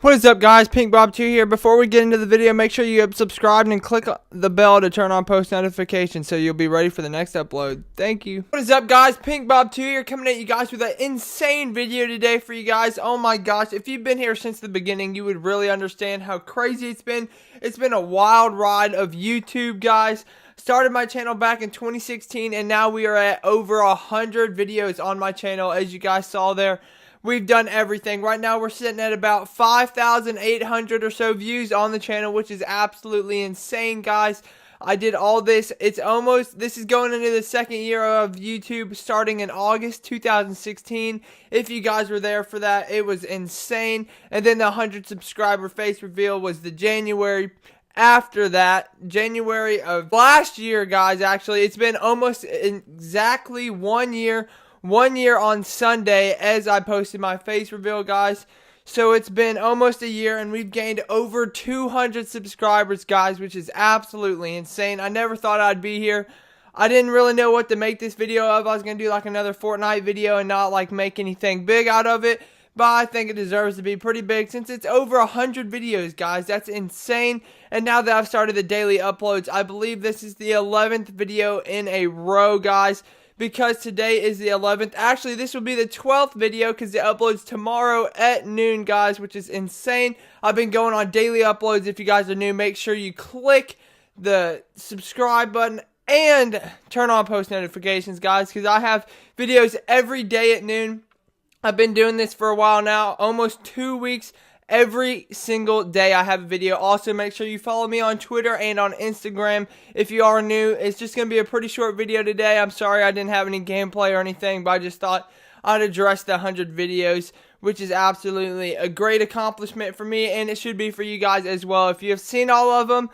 What is up, guys? Pink Bob 2 here. Before we get into the video, make sure you subscribe and click the bell to turn on post notifications so you'll be ready for the next upload. Thank you. What is up, guys? Pink Bob 2 here, coming at you guys with an insane video today for you guys. Oh my gosh, if you've been here since the beginning, you would really understand how crazy it's been. It's been a wild ride of YouTube, guys. Started my channel back in 2016, and now we are at over 100 videos on my channel, as you guys saw there. We've done everything. Right now, we're sitting at about 5,800 or so views on the channel, which is absolutely insane, guys. I did all this. This is going into the second year of YouTube, starting in August 2016. If you guys were there for that, it was insane. And then the 100 subscriber face reveal was the January after that, January of last year, guys. Actually, it's been almost exactly 1 year. 1 year on Sunday as I posted my face reveal, guys. So it's been almost a year and we've gained over 200 subscribers, guys, which is absolutely insane. I never thought I'd be here. I didn't really know what to make this video of. I was going to do like another Fortnite video and not like make anything big out of it. But I think it deserves to be pretty big since it's over 100 videos, guys. That's insane. And now that I've started the daily uploads, I believe this is the 11th video in a row, guys. Because today is the 11th. Actually, this will be the 12th video because it uploads tomorrow at noon, guys, which is insane. I've been going on daily uploads. If you guys are new, make sure you click the subscribe button and turn on post notifications, guys, because I have videos every day at noon. I've been doing this for a while now, almost 2 weeks. Every single day I have a video. Also, make sure you follow me on Twitter and on Instagram if you are new. It's just going to be a pretty short video today. I'm sorry I didn't have any gameplay or anything, but I just thought I'd address the 100 videos, which is absolutely a great accomplishment for me, and it should be for you guys as well. If you have seen all of them,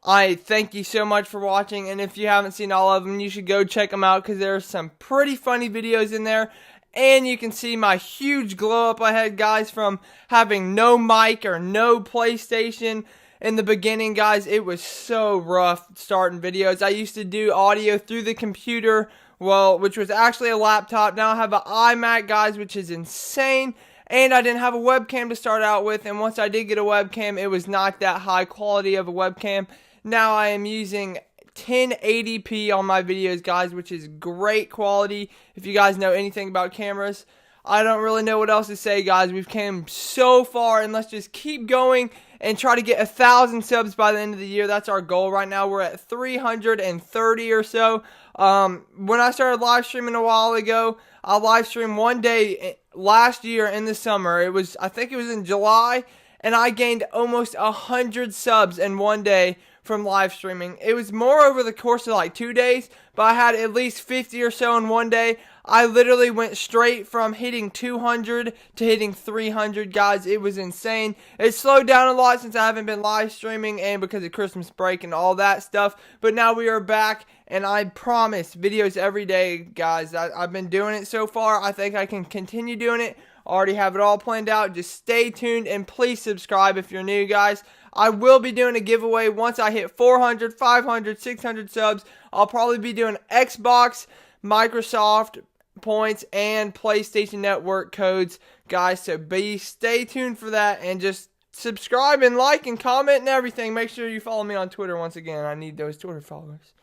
I thank you so much for watching, and if you haven't seen all of them, you should go check them out because there are some pretty funny videos in there. And you can see my huge glow up I had, guys, from having no mic or no PlayStation in the beginning, guys. It was so rough starting videos. I used to do audio through the computer, well, which was actually a laptop. Now I have an iMac, guys, which is insane. And I didn't have a webcam to start out with. And once I did get a webcam, it was not that high quality of a webcam. Now I am using 1080p on my videos, guys, which is great quality. If you guys know anything about cameras, I don't really know what else to say, guys. We've came so far, and let's just keep going and try to get 1,000 subs by the end of the year. That's our goal. Right now we're at 330 or so. When I started live streaming a while ago, I live streamed one day last year in the summer. I think it was in July, and I gained almost 100 subs in one day from live streaming. It was more over the course of like 2 days, but I had at least 50 or so in one day. I literally went straight from hitting 200 to hitting 300, guys. It was insane. It slowed down a lot since I haven't been live streaming and because of Christmas break and all that stuff, but now we are back, and I promise videos every day, guys. I've been doing it so far. I think I can continue doing it. Already have it all planned out. Just stay tuned and please subscribe if you're new, guys. I will be doing a giveaway once I hit 400, 500, 600 subs. I'll probably be doing Xbox, Microsoft points, and PlayStation Network codes, guys. So stay tuned for that, and just subscribe and like and comment and everything. Make sure you follow me on Twitter once again. I need those Twitter followers.